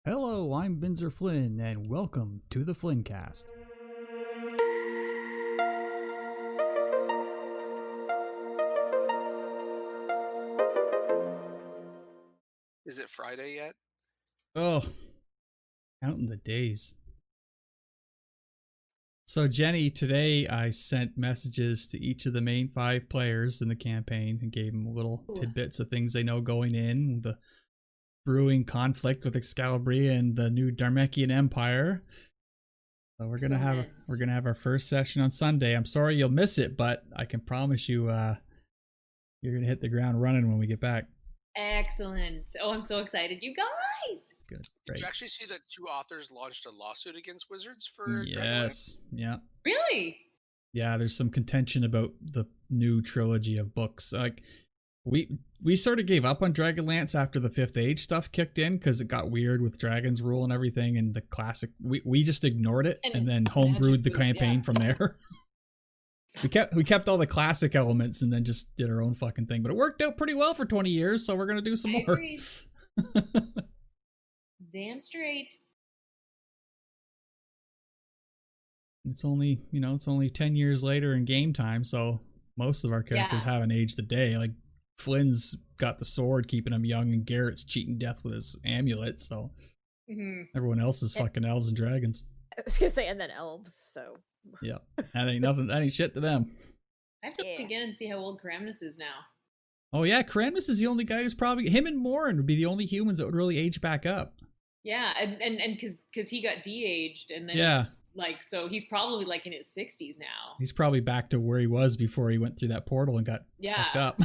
Hello, I'm Binzer Flynn, and welcome to the Flinncast. Is it Friday yet? Oh, counting the days. So, Jenny, today I sent messages to each of the main 5 players in the campaign and gave them little tidbits of things they know going in, the brewing conflict with Excalibur and the new Dharmekian Empire. So we're gonna have our first session on Sunday. I'm sorry you'll miss it, but I can promise you, you're gonna hit the ground running when we get back. Excellent. Oh, I'm so excited, you guys. It's good. Did Great. you actually see that 2 authors launched a lawsuit against Wizards for Yes. Yeah. Really? Yeah, there's some contention about the new trilogy of books. Like we sort of gave up on Dragonlance after the Fifth Age stuff kicked in because it got weird with Dragon's Rule and everything, and the classic we just ignored it and then homebrewed the campaign from there. We kept all the classic elements and then just did our own fucking thing, but it worked out pretty well for 20 years, so we're gonna do some more. Damn straight. It's only 10 years later in game time, so most of our characters haven't aged a day. Like Flynn's got the sword keeping him young, and Garrett's cheating death with his amulet, so everyone else is fucking elves and dragons. I was gonna say, and then elves, so. Yeah, that ain't shit to them. I have to look again and see how old Cramnus is now. Oh yeah, Cramnus is the only guy who's probably, him and Morin would be the only humans that would really age back up. Yeah, and because he got de-aged, and then so he's probably like in his 60s now. He's probably back to where he was before he went through that portal and got fucked up.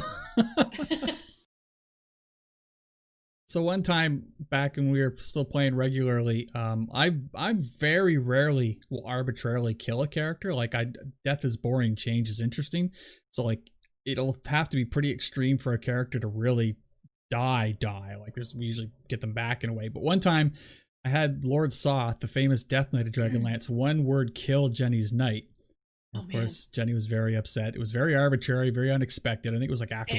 So one time back when we were still playing regularly, I very rarely will arbitrarily kill a character. Like death is boring, change is interesting. So like it'll have to be pretty extreme for a character to really die. Like we usually get them back in a way. But one time I had Lord Soth, the famous Death Knight of Dragonlance, one word kill Jenny's knight. Of course, Jenny was very upset. It was very arbitrary, very unexpected. I think it was like out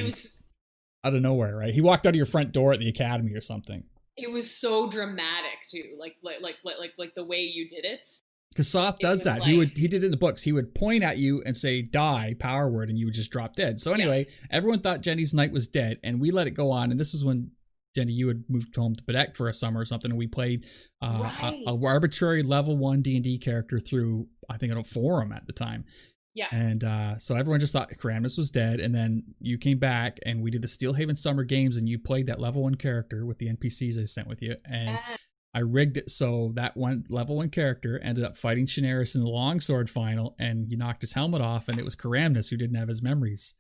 of nowhere, right? He walked out of your front door at the academy or something. It was so dramatic too, like the way you did it. Because Soth does that. He did it in the books. He would point at you and say "die" power word, and you would just drop dead. So anyway, everyone thought Jenny's knight was dead, and we let it go on. And this is when Jenny, you had moved home to Bedeck for a summer or something, and we played a arbitrary level 1 D&D character through, I think, a forum at the time. Yeah. And so everyone just thought Cramnus was dead, and then you came back and we did the Steelhaven Summer Games, and you played that level 1 character with the NPCs I sent with you, and I rigged it so that one level 1 character ended up fighting Chinaris in the longsword final, and you knocked his helmet off, and it was Cramnus who didn't have his memories.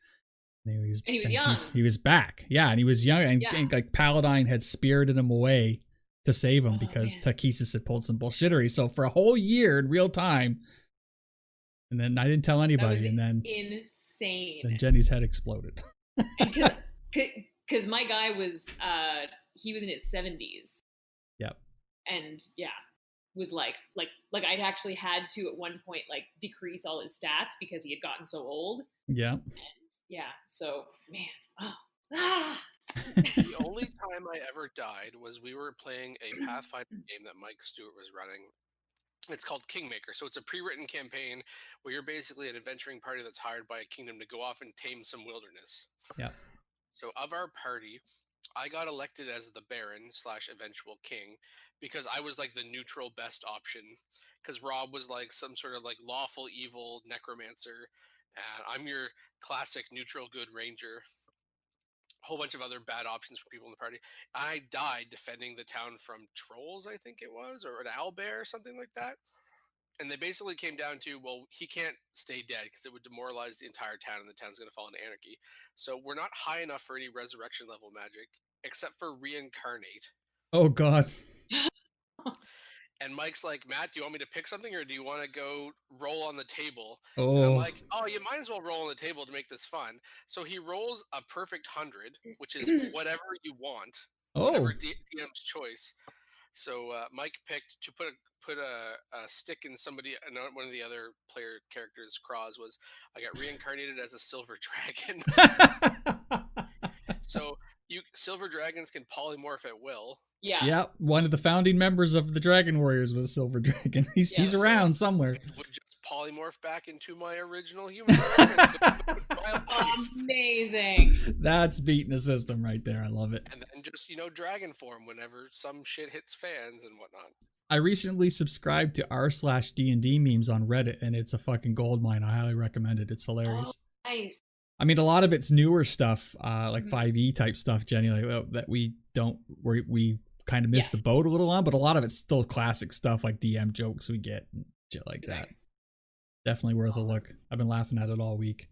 And he was young. He was back. Yeah, and he was young, and like Paladine had spirited him away to save him because Takesis had pulled some bullshittery. So for a whole year in real time. And then I didn't tell anybody, and then insane. Then Jenny's head exploded. Because my guy was he was in his 70s. Yep. And was like I'd actually had to at one point like decrease all his stats because he had gotten so old. Yeah. And so man, The only time I ever died was we were playing a Pathfinder game that Mike Stewart was running. It's called Kingmaker. So it's a pre-written campaign where you're basically an adventuring party that's hired by a kingdom to go off and tame some wilderness. Yeah. So of our party, I got elected as the Baron / eventual king because I was like the neutral best option, because Rob was like some sort of like lawful evil necromancer, and I'm your classic neutral good ranger. A whole bunch of other bad options for people in the party. I died defending the town from trolls, I think it was, or an owlbear or something like that. And they basically came down to, well, he can't stay dead because it would demoralize the entire town and the town's going to fall into anarchy. So we're not high enough for any resurrection level magic except for reincarnate. Oh, God. And Mike's like, Matt, do you want me to pick something, or do you want to go roll on the table? Oh. And I'm like, oh, you might as well roll on the table to make this fun. So he rolls a perfect 100, which is whatever you want, whatever DM's choice. So Mike picked to put a stick in one of the other player characters' craws. Was I got reincarnated as a silver dragon. So silver dragons can polymorph at will. Yeah. Yeah, one of the founding members of the Dragon Warriors was a Silver Dragon. He's so around somewhere. It would just polymorph back into my original human dragon. Amazing. That's beating the system right there. I love it. And then just, dragon form whenever some shit hits fans and whatnot. I recently subscribed to r/D&D memes on Reddit, and it's a fucking goldmine. I highly recommend it. It's hilarious. Oh, nice. I mean, a lot of it's newer stuff, like 5e type stuff, Jenny, like that we kind of missed the boat a little on, but a lot of it's still classic stuff like DM jokes we get and shit like that. Definitely worth a look. I've been laughing at it all week.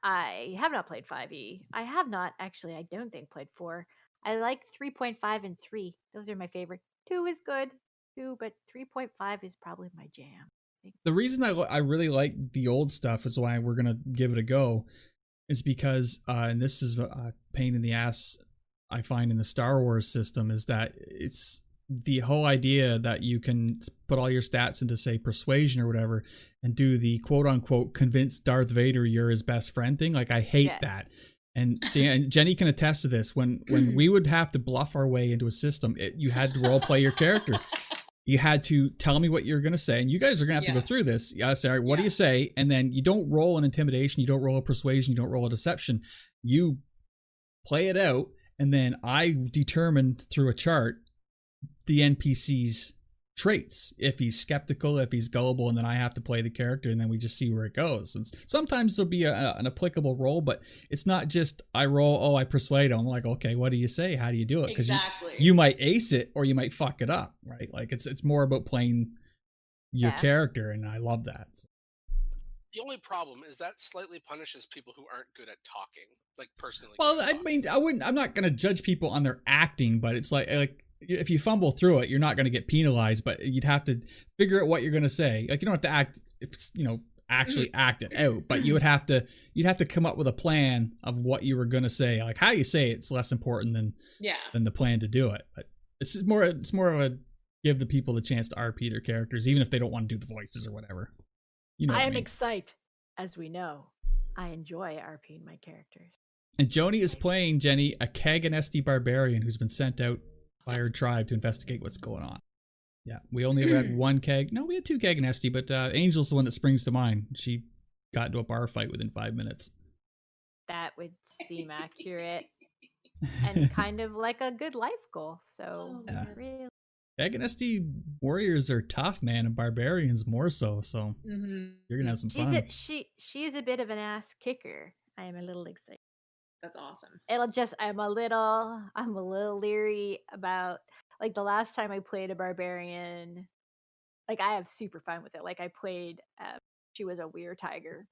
I have not played 5e. I have not actually. I don't think played 4. I like 3.5 and 3. Those are my favorite. 2 is good too, but 3.5 is probably my jam. The reason I really like the old stuff is why we're gonna give it a go, is because and this is a pain in the ass I find in the Star Wars system, is that it's the whole idea that you can put all your stats into, say, persuasion or whatever, and do the quote unquote convince Darth Vader you're his best friend thing. Like, I hate that. And see, and Jenny can attest to this. When we would have to bluff our way into a system, you had to role play your character. You had to tell me what you're going to say, and you guys are going to have to go through this. You say, all right, what do you say? And then you don't roll an intimidation, you don't roll a persuasion, you don't roll a deception. You play it out, and then I determine through a chart the NPC's traits. If he's skeptical, if he's gullible, and then I have to play the character, and then we just see where it goes. And sometimes there'll be an applicable roll, but it's not just I roll, I persuade him. I'm like, okay, what do you say? How do you do it? Because you might ace it or you might fuck it up, right? Like it's more about playing your character, and I love that. The only problem is that slightly punishes people who aren't good at talking, like personally. Well, I mean, I'm not going to judge people on their acting, but it's like if you fumble through it, you're not going to get penalized, but you'd have to figure out what you're going to say. Like, you don't have to act, actually act it out, but you'd have to come up with a plan of what you were going to say. Like, how you say it's less important than the plan to do it. But it's more of a give the people the chance to RP their characters, even if they don't want to do the voices or whatever. I am excited, as we know. I enjoy RPing my characters. And Joni is playing, Jenny, a Kaganesti barbarian who's been sent out by her tribe to investigate what's going on. Yeah, we only ever had one Kag. No, we had two Kaganesti, but Angel's the one that springs to mind. She got into a bar fight within 5 minutes. That would seem accurate. And kind of like a good life goal. So, really. Kaganesti warriors are tough, man, and barbarians more so. So you're gonna have some fun. She's a bit of an ass kicker. I am a little excited. That's awesome. I'm a little leery about, like, the last time I played a barbarian. Like, I have super fun with it. Like, I played, she was a weird tiger,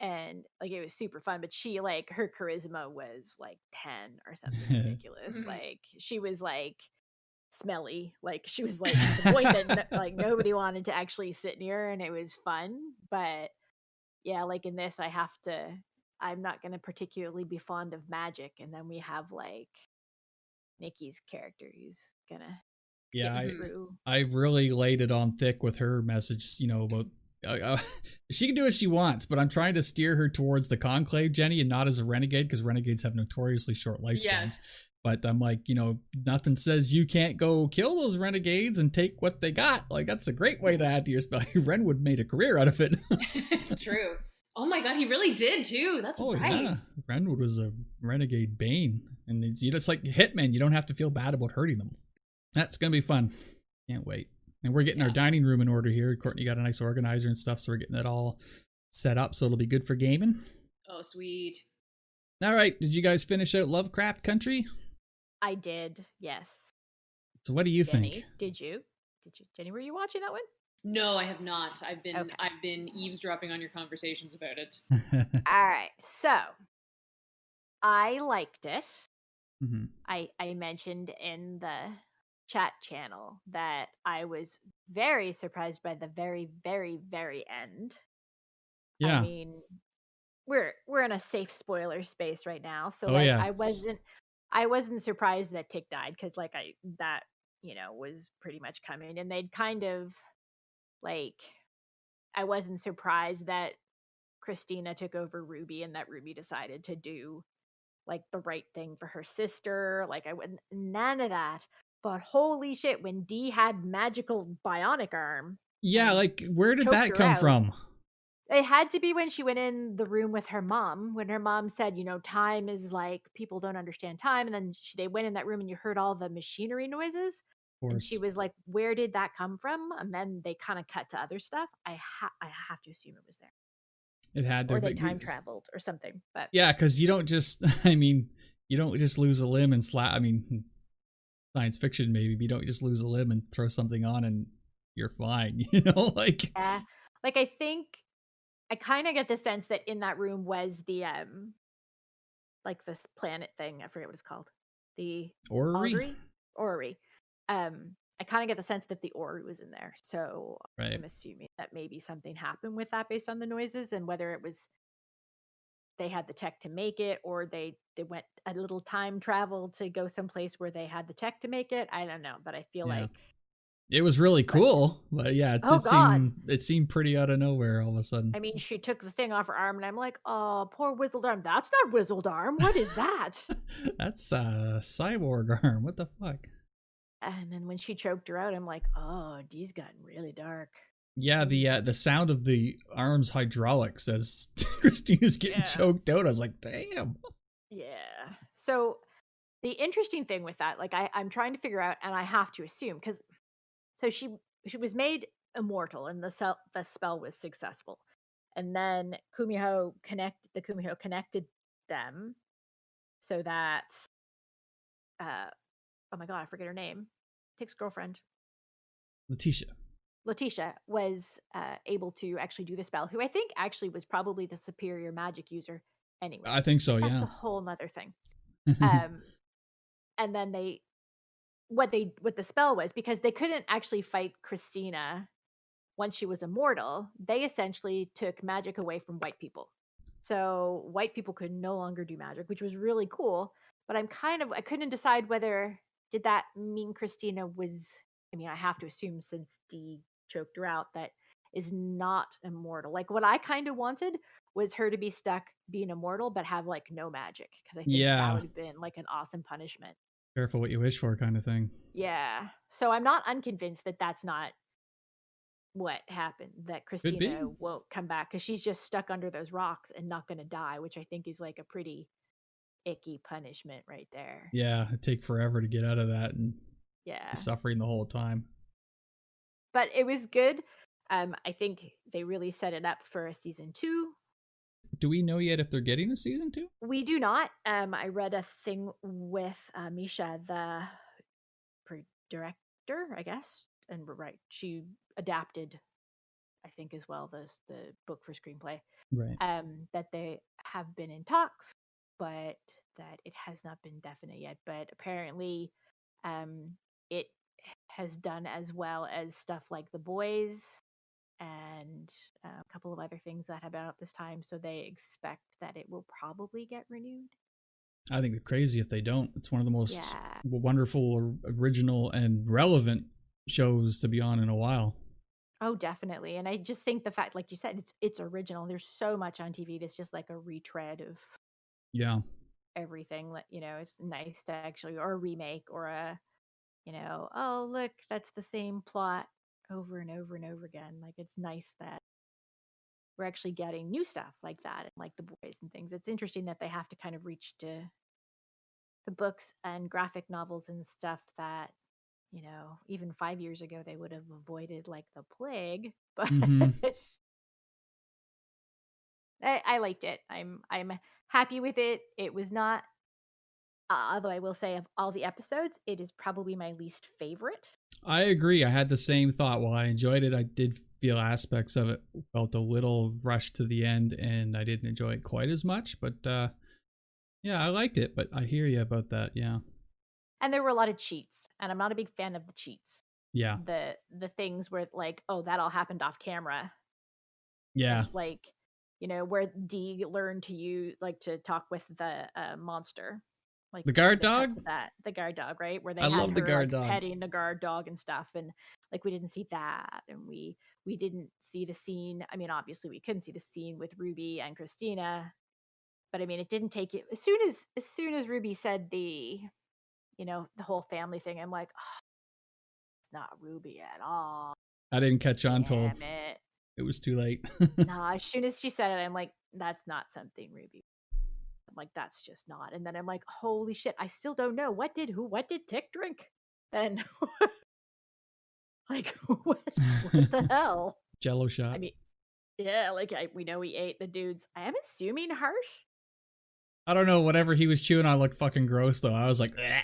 and like it was super fun. But she, like, her charisma was like 10 or something ridiculous. Like, she was like smelly. Like, she was like the point that like nobody wanted to actually sit near her, and it was fun. But yeah, like in this, I'm not going to particularly be fond of magic, and then we have like Nikki's character who's gonna I've really laid it on thick with her message, about she can do what she wants, but I'm trying to steer her towards the Conclave, Jenny, and not as a renegade, because renegades have notoriously short lifespans. But I'm like, nothing says you can't go kill those renegades and take what they got. Like, that's a great way to add to your spell. Renwood made a career out of it. True. Oh my god, he really did too. That's right. Yeah. Renwood was a renegade bane, and it's like Hitman. You don't have to feel bad about hurting them. That's gonna be fun. Can't wait. And we're getting our dining room in order here. Courtney got a nice organizer and stuff, so we're getting it all set up, so it'll be good for gaming. Oh, sweet. All right, did you guys finish out Lovecraft Country? I did, yes. So what do you Jenny, think? Did you? Jenny, were you watching that one? No, I have not. I've been eavesdropping on your conversations about it. All right. So, I liked it. Mm-hmm. I mentioned in the chat channel that I was very surprised by the very, very, very end. Yeah. I mean, we're in a safe spoiler space right now, so I wasn't surprised that Tick died, because that was pretty much coming, and they'd kind of like, I wasn't surprised that Christina took over Ruby, and that Ruby decided to do like the right thing for her sister. Like, I wouldn't, none of that. But holy shit, when Dee had magical bionic arm, Yeah, and like where did choked that her come out. from? It had to be when she went in the room with her mom, when her mom said, time is like, people don't understand time. And then they went in that room and you heard all the machinery noises. Of And she course. was like, where did that come from? And then they kind of cut to other stuff. I have to assume it was there. It had to Or they be. time traveled or something. But Yeah, because you don't just, I mean, you don't just lose a limb and slap. I mean, science fiction maybe, but you don't just lose a limb and throw something on and you're fine, like. yeah. Like I think I kind of get the sense that in that room was the like this planet thing. I forget what it's called. The Orrery? Orrery. I kind of get the sense that the Orrery was in there. So Right. I'm assuming that maybe something happened with that based on the noises, and whether it was they had the tech to make it, or they went a little time travel to go someplace where they had the tech to make it. I don't know, but I feel like it was really cool, but yeah, Oh, God. it seemed pretty out of nowhere all of a sudden. I mean, she took the thing off her arm, and I'm like, oh, poor Whistled Arm. That's not Whistled Arm. What is that? That's a cyborg arm. What the fuck? And then when she choked her out, I'm like, oh, Dee's gotten really dark. Yeah, the sound of the arms hydraulics as Christina's getting choked out. I was like, damn. Yeah. So the interesting thing with that, like I'm trying to figure out, and I have to assume, because so she was made immortal, and the spell was successful, and then the Kumiho connected them, so that oh my god, I forget her name. Tick's girlfriend. Letitia was able to actually do the spell, who I think actually was probably the superior magic user anyway. I think so, That's yeah. a whole nother thing. And then what the spell was, because they couldn't actually fight Christina once she was immortal, they essentially took magic away from white people. So white people could no longer do magic, which was really cool. But I couldn't decide whether did that mean Christina was, I mean, I have to assume since Dee choked her out, that is not immortal. Like what I kind of wanted was her to be stuck being immortal, but have like no magic. Because I think that would have been like an awesome punishment. Careful what you wish for kind of thing. Yeah. So I'm not unconvinced that that's not what happened, that Christina won't come back, because she's just stuck under those rocks and not going to die, which I think is like a pretty icky punishment right there. Yeah, it'd take forever to get out of that and be suffering the whole time. But it was good. I think they really set it up for a season 2. Do we know yet if they're getting a season 2? We do not. I read a thing with Misha, the director, I guess, and right, she adapted, I think, as well, the book for screenplay. Right. That they have been in talks, but that it has not been definite yet. But apparently, it has done as well as stuff like The Boys and a couple of other things that have been out this time. So they expect that it will probably get renewed. I think they're crazy if they don't. It's one of the most wonderful, original, and relevant shows to be on in a while. Oh, definitely. And I just think the fact, like you said, it's original. There's so much on TV that's just like a retread of everything. It's nice to actually, or a remake, or a, oh, look, that's the same plot over and over and over again. Like, it's nice that we're actually getting new stuff like that, and like The Boys and things. It's interesting that they have to kind of reach to the books and graphic novels and stuff that, even 5 years ago they would have avoided like the plague. But I liked it. I'm happy with it. It was not, although I will say, of all the episodes, it is probably my least favorite. I agree. I had the same thought. While I enjoyed it, I did feel aspects of it felt a little rushed to the end, and I didn't enjoy it quite as much. But I liked it. But I hear you about that. Yeah. And there were a lot of cheats, and I'm not a big fan of the cheats. Yeah. The things where like, oh, that all happened off camera. Yeah. Like, where Dee learned to talk with the monster. Like the guard dog? The guard dog, right? Where they I had love her the guard dog. petting the guard dog and stuff. And like, we didn't see that. And we didn't see the scene. I mean, obviously we couldn't see the scene with Ruby and Christina, but I mean, it didn't take it. As soon as Ruby said the the whole family thing. I'm like, oh, it's not Ruby at all. I didn't catch on till Damn it. it was too late. Nah, as soon as she said it, I'm like, that's not something Ruby. I'm like, that's just not. And then I'm like, holy shit, I still don't know. What did Tick drink? And like, what the hell? Jello shot. I mean, yeah, like we know he ate the dude's. I am assuming harsh. I don't know. Whatever he was chewing on looked fucking gross, though. I was like, "Bleh."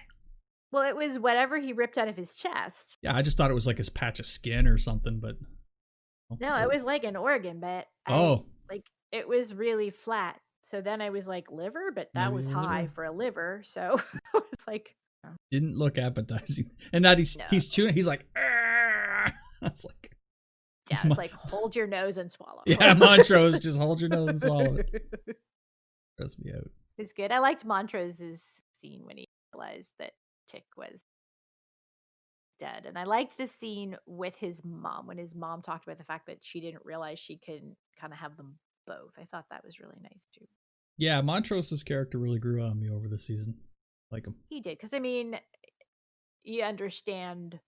Well, it was whatever he ripped out of his chest. Yeah, I just thought it was like his patch of skin or something, but No, it was like an organ, but like it was really flat. So then I was like, liver, but that Maybe was a high liver. for a liver. So I was like, didn't look appetizing. And that he's chewing, he's like, "Argh." I was like, yeah, it's like hold your nose and swallow. yeah, Montrose, just hold your nose and swallow it. Gross me out. It's good. I liked Montrose's scene when he realized that Tick was dead. And I liked the scene with his mom when his mom talked about the fact that she didn't realize she could kind of have them both. I thought that was really nice too. Yeah, Montrose's character really grew on me over the season. Like him. He did. Because, I mean, you understand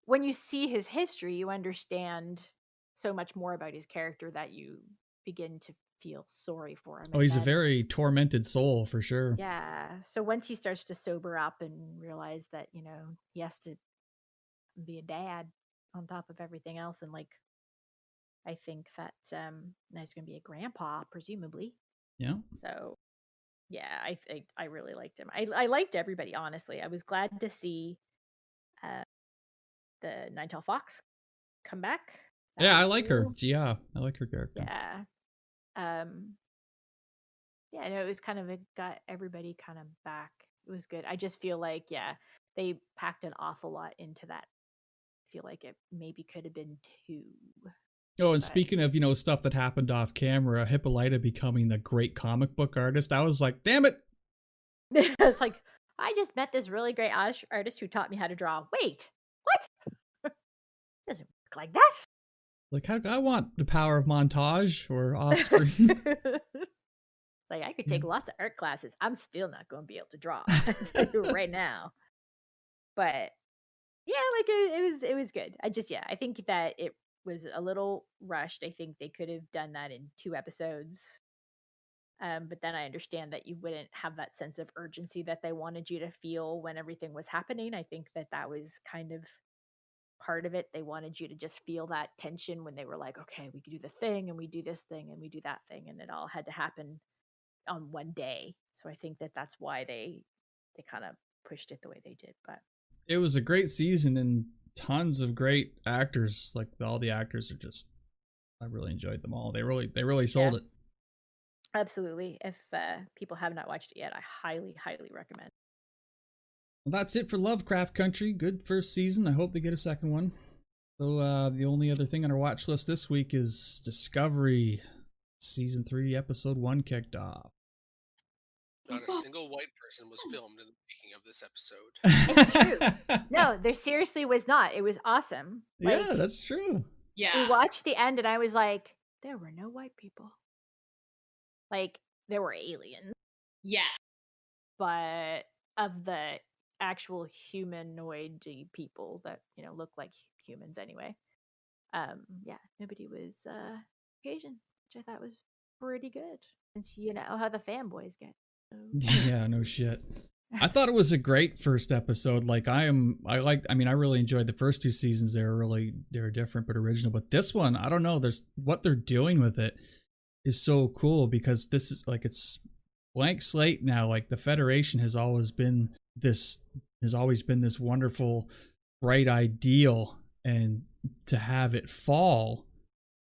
when you see his history, you understand so much more about his character that you begin to feel sorry for him. Oh, he's a very tormented soul for sure. Yeah. So once he starts to sober up and realize that, he has to be a dad on top of everything else, and like I think that now he's going to be a grandpa, presumably. Yeah. So yeah, I really liked him. I liked everybody, honestly. I was glad to see the Nine-Tailed Fox come back. Yeah, I like her. Yeah, I like her character. Yeah. Yeah, no, it was kind of, it got everybody kind of back. It was good. I just feel like, yeah, they packed an awful lot into that. I feel like it maybe could have been 2. Oh, and speaking of, stuff that happened off camera, Hippolyta becoming the great comic book artist, I was like, damn it. It's like, I just met this really great artist who taught me how to draw. Wait, what? Doesn't work like that. Like, I want the power of montage or off screen. Like, I could take lots of art classes. I'm still not going to be able to draw. I tell you right now. But yeah, like it was good. I think that it was a little rushed. I think they could have done that in 2 episodes. But then I understand that you wouldn't have that sense of urgency that they wanted you to feel when everything was happening. I think that was kind of part of it. They wanted you to just feel that tension when they were like, okay, we could do the thing and we do this thing and we do that thing, and it all had to happen on one day. So I think that that's why they kind of pushed it the way they did. But it was a great season and tons of great actors. Like all the actors are just, I really enjoyed them all. They really sold it. Absolutely. If people have not watched it yet, I highly recommend. Well, that's it for Lovecraft Country. Good first season. I hope they get a second one. So the only other thing on our watch list this week is Discovery Season 3, Episode 1 kicked off. Not a single white person was filmed in the making of this episode. It's true. No, there seriously was not. It was awesome. Like, yeah, that's true. Yeah. We watched the end and I was like, there were no white people. Like, there were aliens. Yeah. But of the actual humanoid people that, look like humans anyway. Yeah, nobody was Caucasian, which I thought was pretty good. Since you know how the fanboys get. Yeah, no shit. I thought it was a great first episode. Like I really enjoyed the first 2 seasons. They're different but original. But this one, I don't know. There's what they're doing with it is so cool because this is like it's blank slate now. Like the Federation has always been this wonderful, bright ideal, and to have it fall.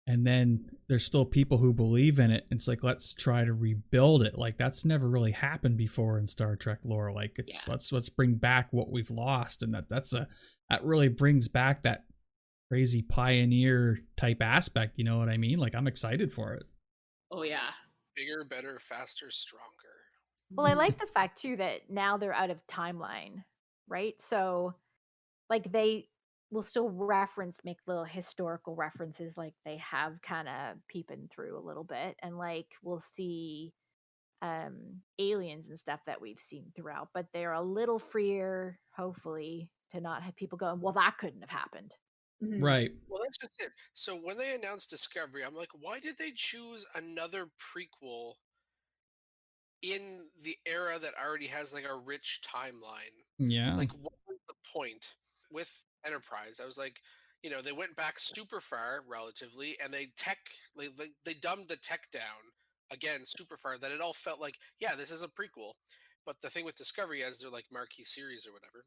And then there's still people who believe in it. It's like, let's try to rebuild it. Like that's never really happened before in Star Trek lore. Like let's bring back what we've lost. And that really brings back that crazy pioneer type aspect. You know what I mean? Like I'm excited for it. Oh yeah. Bigger, better, faster, stronger. Well, I like the fact too that now they're out of timeline, right? So like they will still make little historical references, like they have kind of peeping through a little bit, and like we'll see aliens and stuff that we've seen throughout, but they're a little freer, hopefully, to not have people going, well, that couldn't have happened. Mhm. Right. Well, that's just it. So when they announced Discovery, I'm like, why did they choose another prequel in the era that already has like a rich timeline? Yeah. Like, what was the point with Enterprise? I was like, they went back super far relatively, and they dumbed the tech down again super far that it all felt like, yeah, this is a prequel. But the thing with Discovery, as their like marquee series or whatever,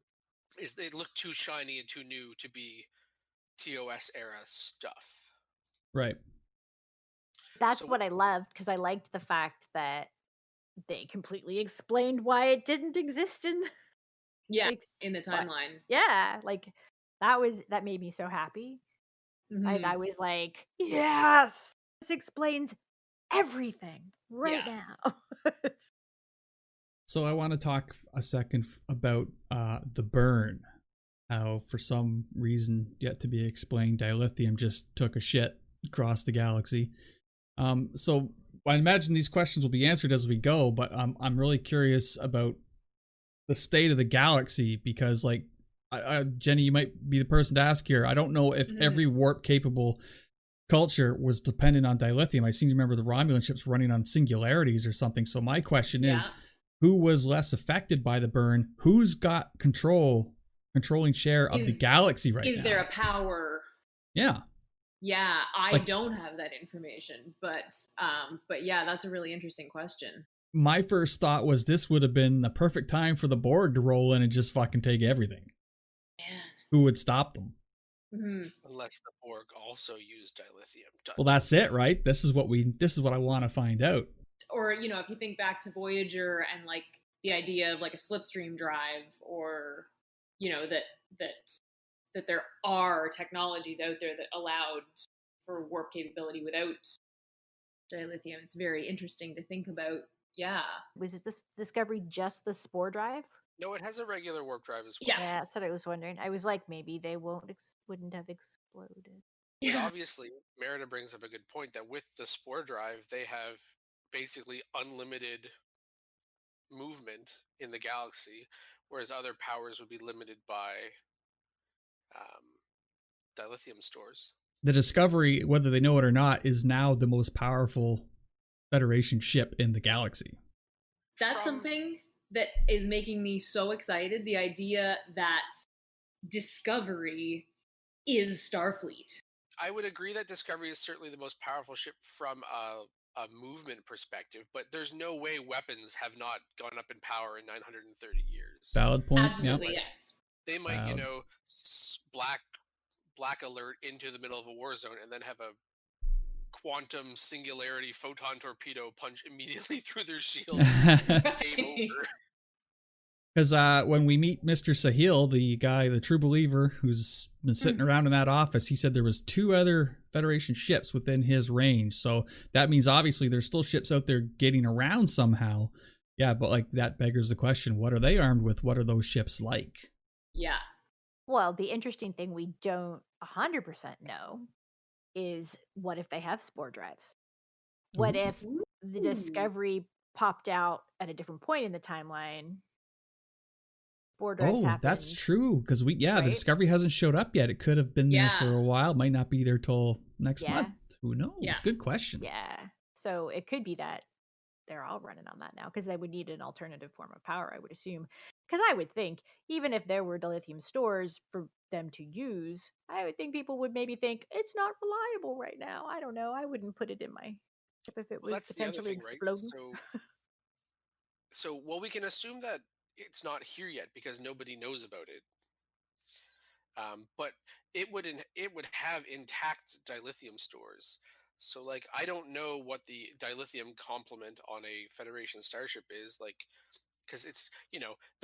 is they look too shiny and too new to be TOS era stuff. Right. That's So what I loved, because I liked the fact that they completely explained why it didn't exist in Yeah, like, in the but timeline. yeah, like that made me so happy. Like, Mhm. I was like, yes, this explains everything right Yeah. now. So I want to talk a second about the burn. How, for some reason yet to be explained, dilithium just took a shit across the galaxy. So I imagine these questions will be answered as we go, but I'm really curious about the state of the galaxy, because, like, Jenny, you might be the person to ask here. I don't know if every warp-capable culture was dependent on dilithium. I seem to remember the Romulan ships running on singularities or something. So my question is, who was less affected by the burn? Who's got controlling share of the galaxy right now? Is there a power? Yeah. Yeah, I don't have that information, but yeah, that's a really interesting question. My first thought was this would have been the perfect time for the Borg to roll in and just fucking take everything. Man. Who would stop them? Mm-hmm. Unless the Borg also used dilithium. Well, that's it, right? This is what I want to find out. Or, if you think back to Voyager and like the idea of like a slipstream drive, or that there are technologies out there that allowed for warp capability without dilithium. It's very interesting to think about. Yeah. Was this Discovery just the spore drive? No, it has a regular warp drive as well. Yeah. That's what I was wondering. I was like, maybe they wouldn't have exploded. But obviously, Merida brings up a good point that with the spore drive, they have basically unlimited movement in the galaxy, whereas other powers would be limited by dilithium stores. The Discovery, whether they know it or not, is now the most powerful Federation ship in the galaxy. That's something that is making me so excited. The idea that Discovery is Starfleet. I would agree that Discovery is certainly the most powerful ship from a movement perspective, but there's no way weapons have not gone up in power in 930 years. Valid point. Absolutely, yes. They might, black alert into the middle of a war zone and then have a quantum singularity photon torpedo punch immediately through their shield. Game over. Because when we meet Mr. Sahil, the true believer who's been sitting around in that office, he said there was 2 other Federation ships within his range. So that means obviously there's still ships out there getting around somehow. Yeah, but like that beggars the question, what are they armed with? What are those ships like? Yeah. Well, the interesting thing we don't 100% know is, what if they have spore drives? What if the Discovery popped out at a different point in the timeline? Spore drives happened. That's true. Because the right? Discovery hasn't showed up yet. It could have been there for a while. Might not be there till next month. Who knows? Yeah. Good question. Yeah. So it could be that they're all running on that now, because they would need an alternative form of power, I would assume. Because I would think, even if there were dilithium stores for them to use, I would think people would maybe think it's not reliable right now. I don't know. I wouldn't put it in my ship if it was potentially exploding. Right? So we can assume that it's not here yet because nobody knows about it. But it would have intact dilithium stores. So, like, I don't know what the dilithium complement on a Federation starship is, like, because it's,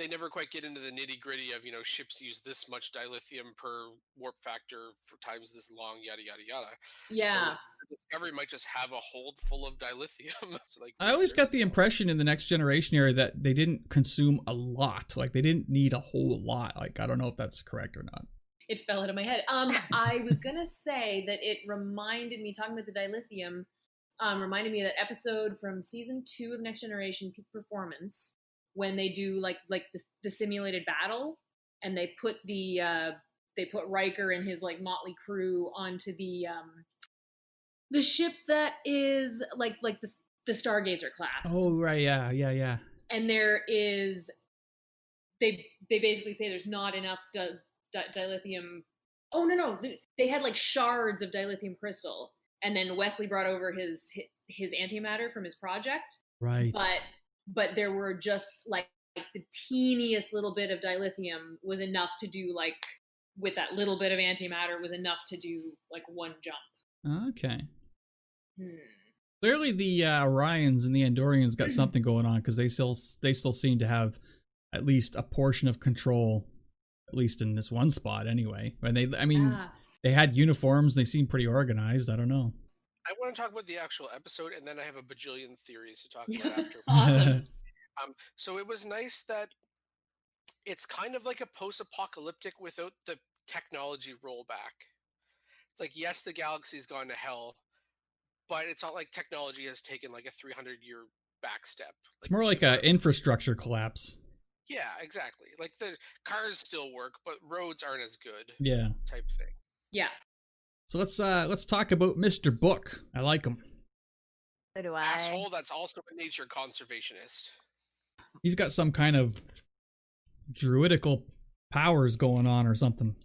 they never quite get into the nitty gritty of, ships use this much dilithium per warp factor for times this long, yada, yada, yada. Yeah. So Discovery might just have a hold full of dilithium. So, like, I always got the impression in the Next Generation era that they didn't consume a lot. Like, they didn't need a whole lot. Like, I don't know if that's correct or not. It fell out of my head. I was going to say that it reminded me, talking about the dilithium, reminded me of that episode from season 2 of Next Generation Peak Performance when they do like the simulated battle, and they put Riker and his like motley crew onto the ship that is like the Stargazer class. Oh right, yeah. And there is they basically say there's not enough dilithium. Oh no, they had like shards of dilithium crystal, and then Wesley brought over his antimatter from his project. Right. But there were just like the teeniest little bit of dilithium was enough to do like, with that little bit of antimatter was enough to do like one jump. Okay. Clearly, the Orions and the Andorians got something going on, because they still seem to have at least a portion of control, at least in this one spot anyway. And they had uniforms. They seem pretty organized. I don't know. I want to talk about the actual episode, and then I have a bajillion theories to talk about after. Awesome. So it was nice that it's kind of like a post-apocalyptic without the technology rollback. It's like, yes, the galaxy's gone to hell, but it's not like technology has taken like a 300-year back step. It's more like an infrastructure collapse. Yeah, exactly. Like the cars still work, but roads aren't as good. Yeah. Type thing. Yeah. So let's talk about Mr. Book. I like him. So do I. Asshole that's also a nature conservationist. He's got some kind of druidical powers going on or something.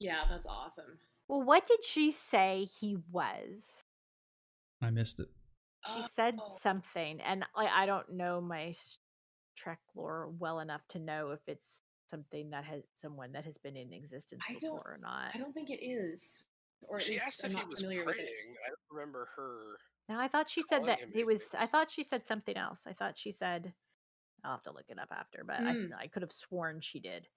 Yeah, that's awesome. Well, what did she say he was? I missed it. She said something, and I don't know my Trek lore well enough to know if it's something that has someone that has been in existence before or not. I don't think it is. Or at She least asked I'm if he not was familiar praying. with it. I don't remember her. No, I thought she said calling that him he was. anything. I thought she said something else. I thought she said. I'll have to look it up after, but I could have sworn she did.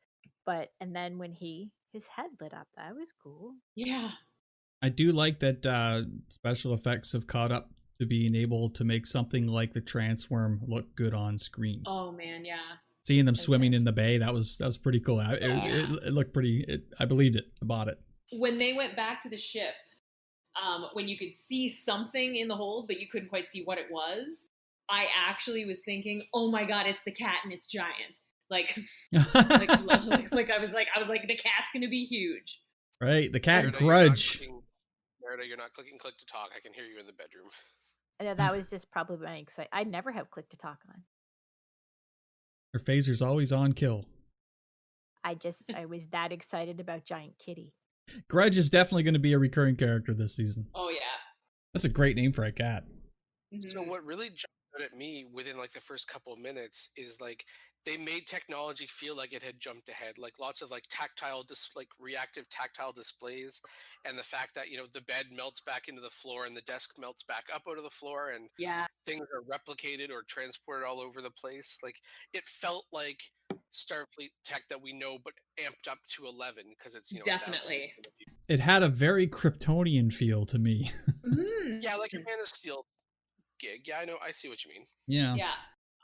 But and then when his head lit up, that was cool. Yeah. I do like that special effects have caught up to being able to make something like the Transform look good on screen. Oh man, yeah. Seeing them swimming in the bay, that was pretty cool. It looked pretty. I believed it. I bought it. When they went back to the ship, when you could see something in the hold, but you couldn't quite see what it was, I actually was thinking, "Oh my god, it's the cat and it's giant!" Like I was like, the cat's gonna be huge. Right, the cat Merida, Grudge. Merida, you're not clicking click to talk. I can hear you in the bedroom. And that was just probably my excitement. I never have click to talk on. Her phaser's always on kill. I was that excited about Giant Kitty. Grudge is definitely going to be a recurring character this season. Oh yeah. That's a great name for a cat. Mm-hmm. So what really jumped out at me within like the first couple of minutes is like they made technology feel like it had jumped ahead, like lots of like reactive tactile displays, and the fact that the bed melts back into the floor and the desk melts back up out of the floor, and things are replicated or transported all over the place. Like it felt like Starfleet tech that we know, but amped up to 11 because it's definitely. It had a very Kryptonian feel to me. Mm-hmm. Yeah, like a Man of Steel gig. Yeah, I know. I see what you mean. Yeah. Yeah.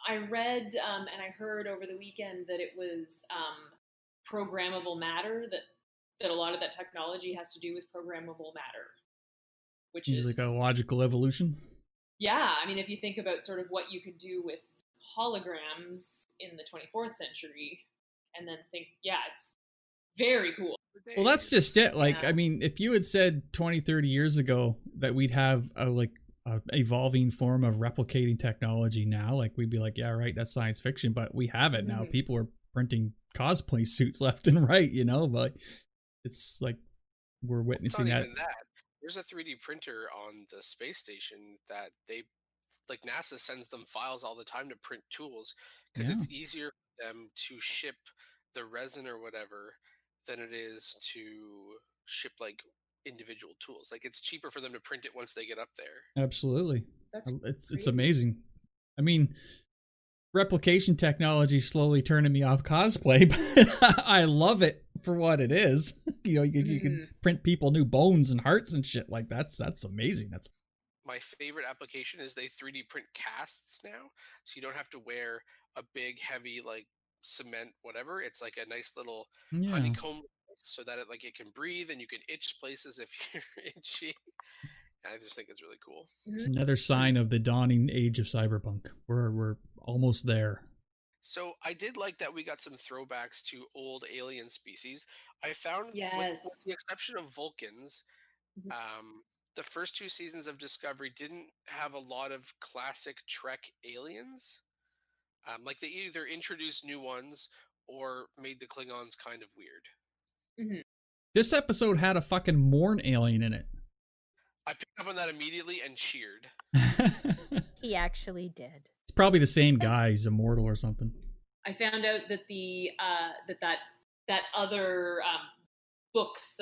I read and I heard over the weekend that it was programmable matter, that a lot of that technology has to do with programmable matter, which is like a logical evolution. Yeah, I mean, if you think about sort of what you could do with holograms in the 24th century, and then think, it's very cool. Well, that's just it. Like, I mean, if you had said 20, 30 years ago that we'd have a evolving form of replicating technology now, like we'd be like, yeah, right, that's science fiction, but we have it now. People are printing cosplay suits left and right, but it's like we're witnessing that. Even that. There's a 3D printer on the space station that they, like NASA sends them files all the time to print tools because it's easier for them to ship the resin or whatever than it is to ship like individual tools. Like it's cheaper for them to print it once they get up there. Absolutely. It's amazing. I mean, replication technology is slowly turning me off cosplay, but I love it for what it is. You can print people new bones and hearts and shit like that's amazing. That's my favorite application is they 3D print casts now, so you don't have to wear a big heavy like cement whatever. It's like a nice little honeycomb so that it can breathe and you can itch places if you're itchy. And I just think it's really cool. It's another sign of the dawning age of cyberpunk. We're almost there. So I did like that we got some throwbacks to old alien species. I found, with Yes. the exception of Vulcans, Mhm. the first 2 seasons of Discovery didn't have a lot of classic Trek aliens. Like they either introduced new ones or made the Klingons kind of weird. Mhm. This episode had a fucking Morn alien in it. I picked up on that immediately and cheered. He actually did. It's probably the same guy. He's immortal or something. I found out that that other book's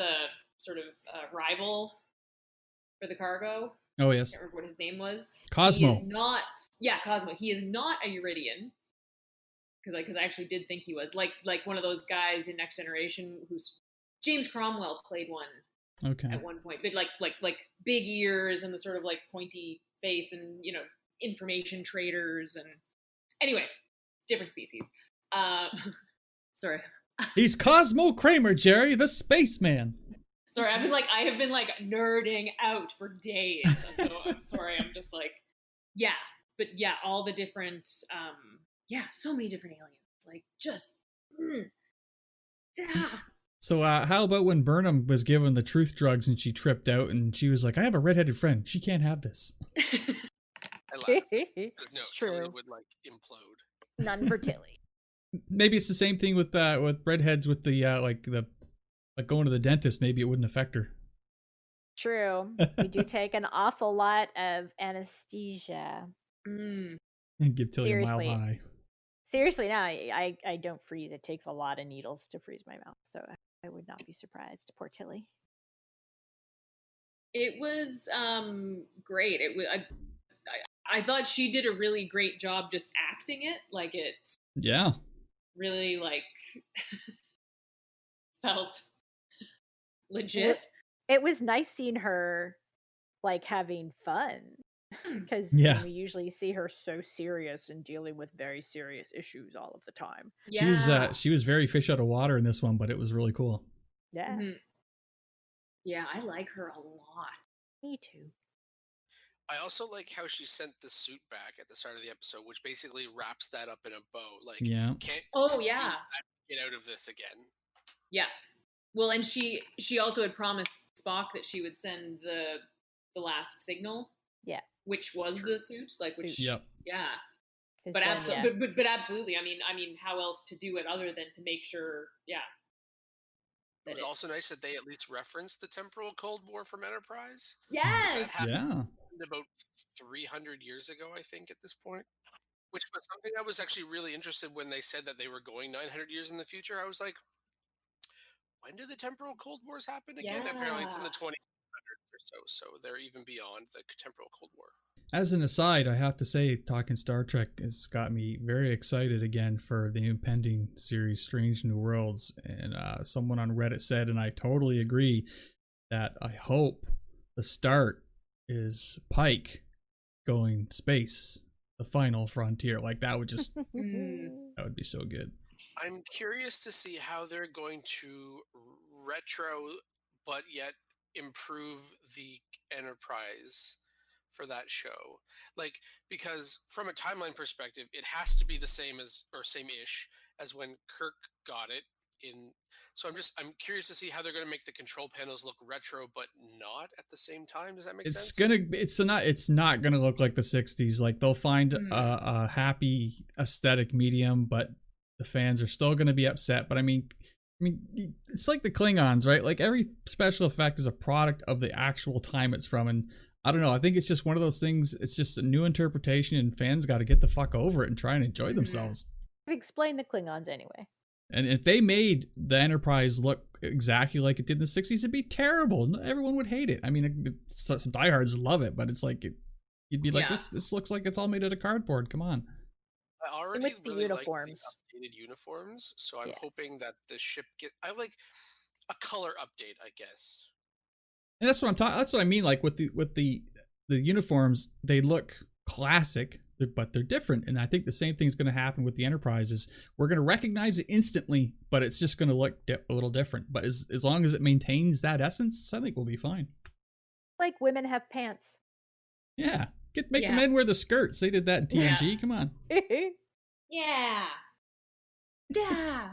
sort of rival for the cargo. Oh I yes, can't remember what his name was. Cosmo. He is not. Yeah, Cosmo. He is not a Uridian. Because I actually did think he was like one of those guys in Next Generation who's James Cromwell played one Okay. at one point, but like big ears and the sort of like pointy face, and information traders, and anyway, different species. Sorry. He's Cosmo Kramer, Jerry, the spaceman. Sorry, I have been like nerding out for days. So I'm sorry. I'm just like, yeah, but yeah, all the different, so many different aliens. Like just, So how about when Burnham was given the truth drugs and she tripped out and she was like, I have a redheaded friend. She can't have this. I laughed. No, It's Tilly true. would like implode. None for Tilly. Maybe it's the same thing with redheads with the like going to the dentist. Maybe it wouldn't affect her. True. We do take an awful lot of anesthesia. Mm. And give Tilly Seriously. a mile high. Seriously, no, I don't freeze. It takes a lot of needles to freeze my mouth, so I would not be surprised. Poor Tilly. It was great. It was. I thought she did a really great job just acting it. Like it's Yeah. really like felt legit. It was nice seeing her like having fun, because Yeah. we usually see her so serious and dealing with very serious issues all of the time. Yeah. She was very fish out of water in this one, but it was really cool. Yeah, Mhm. Yeah, I like her a lot. me too. I also like how she sent the suit back at the start of the episode, which basically wraps that up in a bow. Like, Yeah. can't Oh yeah. get out of this again. Yeah. Well, and she also had promised Spock that she would send the last signal. Yeah. Which was the suit, like which. Yep. Yeah. 'Cause But then, absolutely, but absolutely. I mean, how else to do it other than to make sure? Yeah. It was also nice that they at least referenced the temporal Cold War from Enterprise. Yes. Yeah. About 300 years ago, I think, at this point. Which was something I was actually really interested when they said that they were going 900 years in the future. I was like, when do the temporal Cold Wars happen again? Yeah. Apparently it's in the 2000s or so they're even beyond the temporal Cold War. As an aside, I have to say, talking Star Trek has got me very excited again for the impending series Strange New Worlds. And someone on Reddit said, and I totally agree, that I hope the start is Pike going space, the final frontier. Like that would just, that would be so good. I'm curious to see how they're going to retro, but yet improve the Enterprise for that show. Like, because from a timeline perspective, it has to be the same as, or same-ish as when Kirk got it in. So I'm curious to see how they're going to make the control panels look retro, but not at the same time. Does that make sense? It's not gonna look like the 60s. Like they'll find a happy aesthetic medium, but the fans are still gonna be upset. But I mean, it's like the Klingons, right? Like every special effect is a product of the actual time it's from, and I don't know. I think it's just one of those things. It's just a new interpretation, and fans got to get the fuck over it and try and enjoy themselves. Explain the Klingons anyway. And if they made the Enterprise look exactly like it did in the 60s, it'd be terrible. Everyone would hate it. I mean, some diehards love it, but it's like you'd be like, this looks like it's all made out of cardboard. Come on. I already with the really uniforms. like the updated uniforms, so I'm hoping that the ship I like a color update, I guess. And that's what I'm talking. That's what I mean. Like with the uniforms, they look classic, but they're different. And I think the same thing's going to happen with the Enterprises. We're going to recognize it instantly, but it's just going to look a little different. But as long as it maintains that essence, I think we'll be fine. Like women have pants. Yeah. Make the Yeah. men wear the skirts. They did that in TNG. Yeah. Come on. Yeah. Yeah.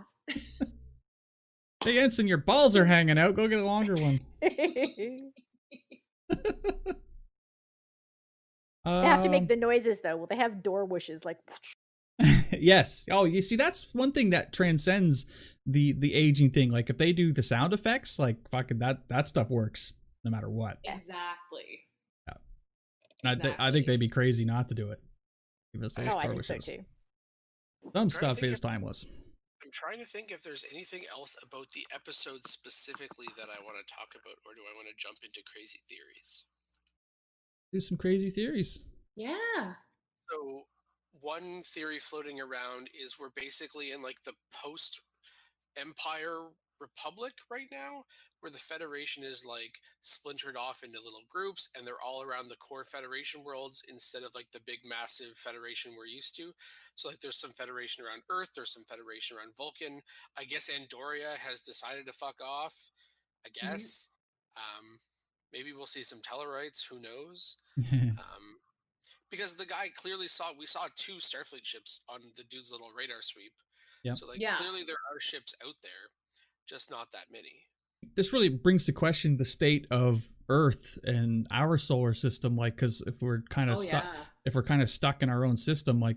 Hey, Ensign, your balls are hanging out. Go get a longer one. They have to make the noises though. Well, they have door whooshes like. Yes. Oh, you see, that's one thing that transcends the aging thing. Like if they do the sound effects, like fucking that stuff works no matter what. Exactly. Yeah. And I think they'd be crazy not to do it. Give us those Oh, I think so wishes. too. Some stuff is timeless. I'm trying to think if there's anything else about the episode specifically that I want to talk about, or do I want to jump into crazy theories? Do some crazy theories. Yeah. So one theory floating around is we're basically in like the post Empire Republic right now, where the Federation is like splintered off into little groups and they're all around the core Federation worlds instead of like the big massive Federation we're used to. So like there's some Federation around Earth, there's some Federation around Vulcan. I guess Andoria has decided to fuck off. I guess. Maybe we'll see some Tellarites, who knows? Because the guy clearly we saw 2 Starfleet ships on the dude's little radar sweep. Yep. So like clearly there are ships out there, just not that many. This really brings to question the state of Earth and our solar system. Like, because if we're kind of stuck in our own system, like,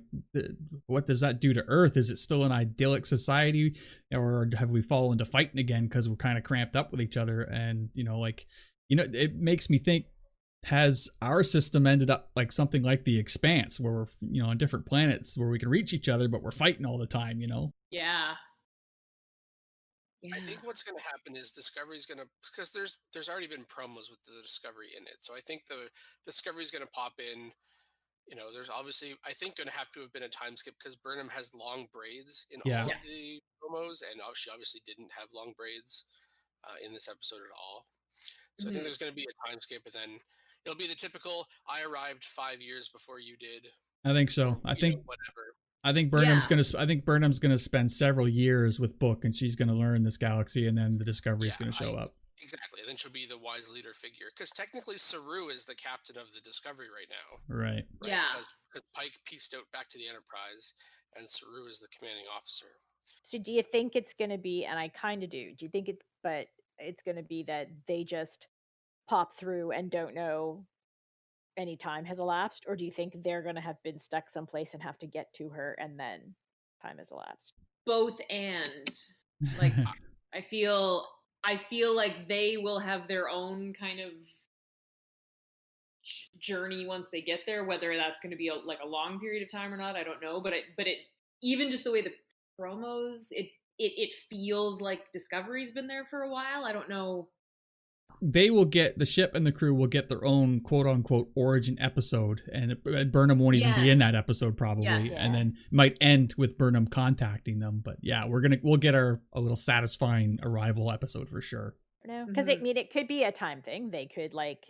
what does that do to Earth? Is it still an idyllic society, or have we fallen into fighting again because we're kind of cramped up with each other? And it makes me think: has our system ended up like something like the Expanse, where we're on different planets where we can reach each other, but we're fighting all the time? Yeah. I think what's going to happen is Discovery's going to, because there's already been promos with the Discovery in it, so I think the Discovery's going to pop in. There's obviously, I think, going to have to have been a time skip because Burnham has long braids in all of the promos, and she obviously didn't have long braids in this episode at all. So I think there's going to be a time skip, and then it'll be the typical "I arrived 5 years before you did." I think so. Or, whatever. I think Burnham's gonna spend several years with Book, and she's gonna learn this galaxy, and then the Discovery's gonna show up. Exactly. And then she'll be the wise leader figure, because technically Saru is the captain of the Discovery right now. Right. Yeah. Because Pike pieced out back to the Enterprise, and Saru is the commanding officer. So do you think it's gonna be? And I kind of do. Do you think it's gonna be that they just pop through and don't know any time has elapsed, or do you think they're going to have been stuck someplace and have to get to her and then time has elapsed? Both, and like I feel like they will have their own kind of journey once they get there, whether that's going to be a long period of time or not, I don't know, but it even just the way the promos, it feels like Discovery's been there for a while. I don't know. They will get, the ship and the crew will get their own quote unquote origin episode, and Burnham won't even be in that episode probably, and then might end with Burnham contacting them. But yeah, we'll get a little satisfying arrival episode for sure. No, because it could be a time thing. They could like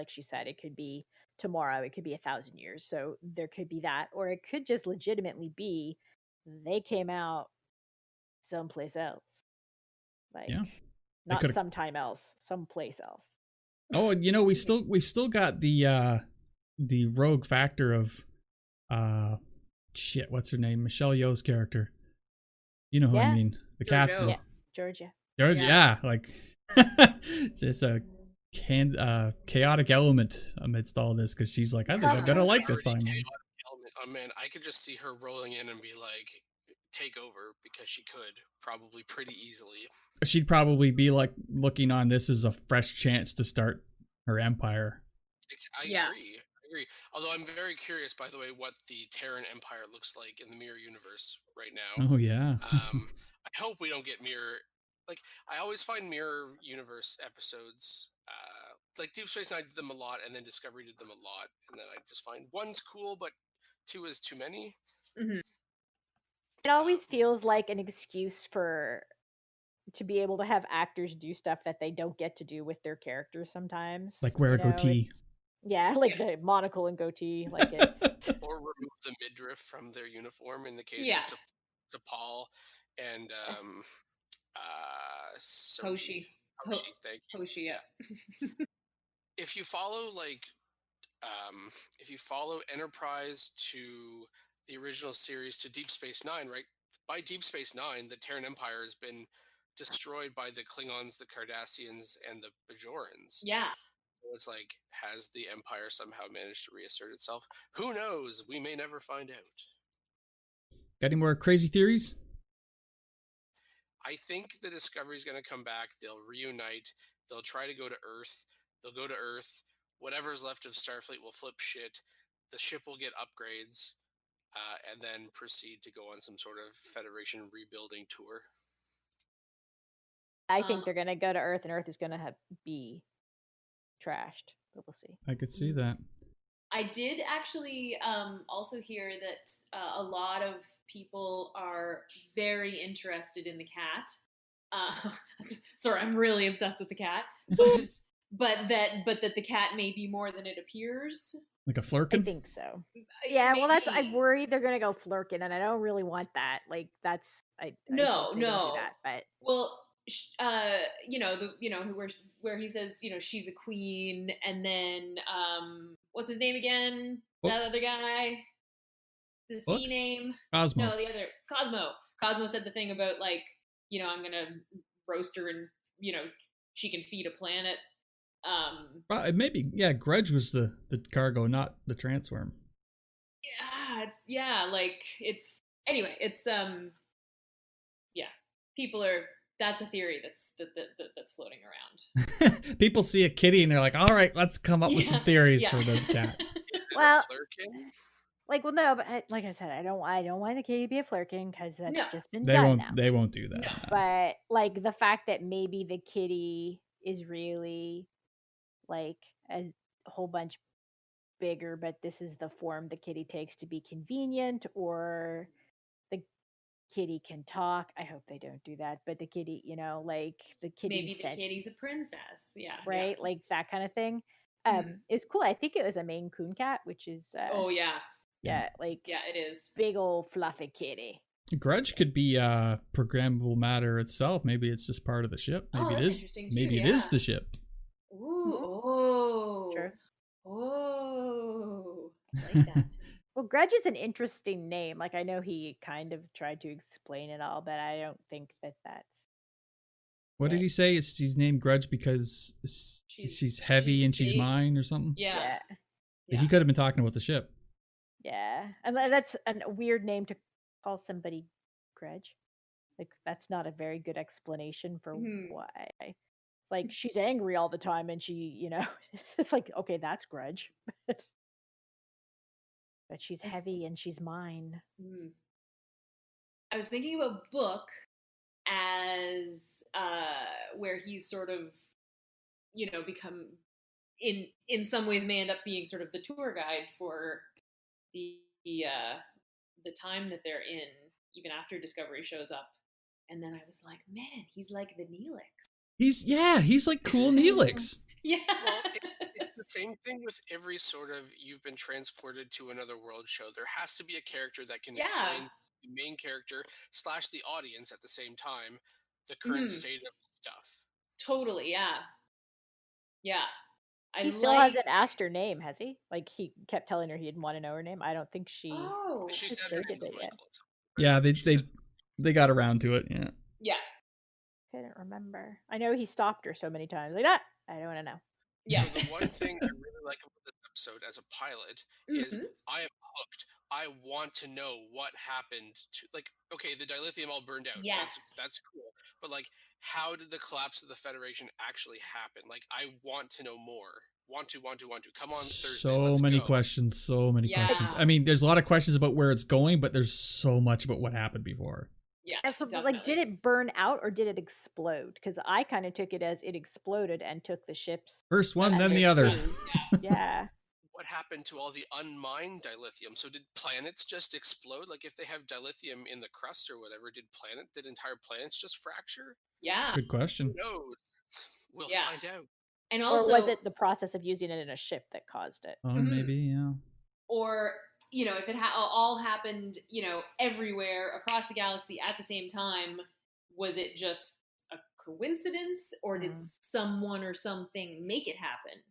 she said, it could be tomorrow. It could be 1,000 years. So there could be that, or it could just legitimately be they came out someplace else, not sometime else, someplace else. Oh, we still got the rogue factor of what's her name? Michelle Yeoh's character. You know who I mean? The captain. Yeah, Georgia. Yeah, like just a chaotic element amidst all this, because she's like, I think I'm gonna like this time. Oh man, I could just see her rolling in and be like, take over, because she could probably pretty easily. She'd probably be like looking on this as a fresh chance to start her empire. I agree. Although I'm very curious, by the way, what the Terran Empire looks like in the Mirror Universe right now. Oh yeah. I hope we don't get Mirror. Like, I always find Mirror Universe episodes, like Deep Space Nine did them a lot, and then Discovery did them a lot, and then I just find one's cool, but 2 is too many. Mm-hmm. It always feels like an excuse to be able to have actors do stuff that they don't get to do with their characters sometimes. Like wear a goatee. The monocle and goatee, like it's or remove the midriff from their uniform in the case of T'Pol and Hoshi. Thank you. Hoshi, yeah. if you follow if you follow Enterprise to the original series to Deep Space Nine, right? By Deep Space Nine, the Terran Empire has been destroyed by the Klingons, the Cardassians, and the Bajorans. Yeah. It's like, has the Empire somehow managed to reassert itself? Who knows? We may never find out. Got any more crazy theories? I think the Discovery is going to come back. They'll reunite. They'll try to go to Earth. They'll go to Earth. Whatever's left of Starfleet will flip shit. The ship will get upgrades, and then proceed to go on some sort of Federation rebuilding tour. I think they're gonna go to Earth, and Earth is gonna be trashed. But we'll see. I could see that. I did actually also hear that a lot of people are very interested in the cat. Sorry, I'm really obsessed with the cat. But that the cat may be more than it appears. Like a flirkin? I think so. Yeah, well, that's. I'm worried they're gonna go flirkin, and I don't really want that. Like, that's. I No. do that, but well, where he says, she's a queen, and then what's his name again? That other guy, the C name. Cosmo. No, the other Cosmo. Cosmo said the thing about like, I'm gonna roast her, and she can feed a planet. Maybe, yeah. Grudge was the cargo, not the transform. Yeah, it's anyway. It's yeah. People are. That's a theory that's floating around. People see a kitty and they're like, "All right, let's come up with some theories for this cat." Well, no, but like I said, I don't want the kitty to be a flirkin because that's just been done now. They won't do that. No. But like the fact that maybe the kitty is really like a whole bunch bigger, but this is the form the kitty takes to be convenient, or the kitty can talk. I hope they don't do that, but the kitty, like the kitty. Maybe the kitty's a princess. Yeah. Right, yeah. like that kind of thing. It's cool. I think it was a Maine Coon cat, which is. Oh yeah. Yeah, like. Yeah, it is. Big old fluffy kitty. Grudge could be programmable matter itself. Maybe it's just part of the ship. Maybe it is. Interesting too, Maybe it is the ship. Ooh. Oh. Sure. Oh. I like that. Well, Grudge is an interesting name. Like, I know he kind of tried to explain it all, but I don't think that's. What did he say? She's named Grudge because she's heavy and she's mine or something? Yeah. He could have been talking about the ship. Yeah. And that's a weird name to call somebody Grudge. Like, that's not a very good explanation for why. Like, she's angry all the time and she, it's like, okay, that's Grudge. But she's heavy and she's mine. I was thinking of a book as where he's sort of, become in some ways may end up being sort of the tour guide for the time that they're in, even after Discovery shows up. And then I was like, man, he's like the Neelix. He's like cool Neelix. Yeah. Well, it's the same thing with every sort of you've been transported to another world show. There has to be a character that can explain the main character / the audience at the same time the current state of stuff. Totally, yeah. Yeah. He still hasn't asked her name, has he? Like, he kept telling her he didn't want to know her name. I don't think she. Oh, she said her name was Michael. Yeah, they got around to it. Yeah. Yeah. Couldn't remember. I know he stopped her so many times. Like that. I don't want to know. Yeah. So the one thing I really like about this episode as a pilot is I am hooked. I want to know what happened to, like, okay, the dilithium all burned out. Yes. That's cool. But like, how did the collapse of the Federation actually happen? Like, I want to know more. Want to. Come on Thursday. So many questions. I mean, there's a lot of questions about where it's going, but there's so much about what happened before. Yeah. So, like, did it burn out or did it explode? Because I kind of took it as it exploded and took the ships. First one, then the other. Yeah. What happened to all the unmined dilithium? So did planets just explode? Like, if they have dilithium in the crust or whatever, did entire planets just fracture? Yeah. Good question. Who knows? We'll find out. And also, or was it the process of using it in a ship that caused it? Oh, maybe, yeah. Or, if it all happened, everywhere across the galaxy at the same time, was it just a coincidence, or did someone or something make it happen?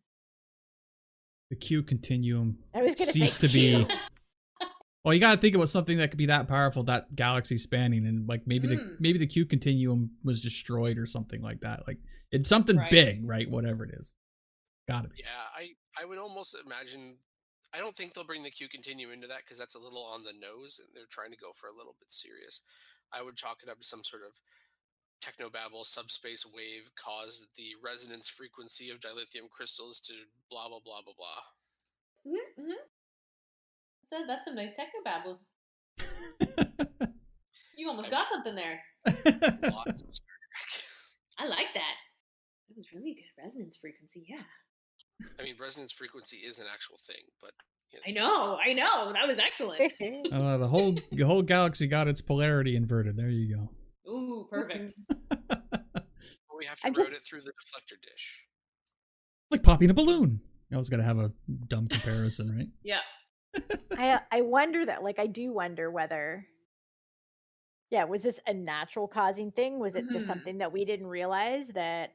The Q continuum I was gonna say ceased to be. Q. Well, you got to think about something that could be that powerful, that galaxy spanning, and like maybe the Q continuum was destroyed or something like that. Like it's something big, right? Whatever it is, gotta be. Yeah, I would almost imagine. I don't think they'll bring the Q continuum into that because that's a little on the nose, and they're trying to go for a little bit serious. I would chalk it up to some sort of technobabble subspace wave caused the resonance frequency of dilithium crystals to blah blah blah blah blah. Mm-hmm. That's some nice technobabble. You almost got something there. Lots of Star Trek. I like that. That was really good resonance frequency. Yeah. I mean, resonance frequency is an actual thing, but I know. That was excellent. The whole galaxy got its polarity inverted. There you go. Ooh, perfect. We have to route it through the deflector dish. Like popping a balloon. I was gonna have a dumb comparison, right? Yeah. I wonder that, like, I do wonder whether, was this a natural causing thing? Was it just something that we didn't realize, that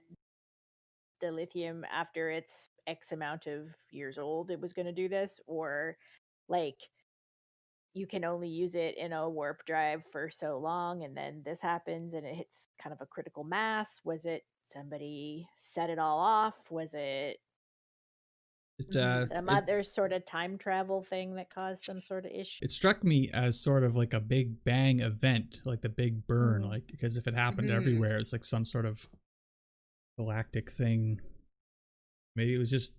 the lithium, after it's X amount of years old, it was going to do this? Or, like, you can only use it in a warp drive for so long, and then this happens and it hits kind of a critical mass? Was it somebody set it all off? Was it some other sort of time travel thing that caused some sort of issue? It struck me as sort of like a big bang event, like the big burn, like, because if it happened everywhere, it's like some sort of galactic thing. Maybe it was just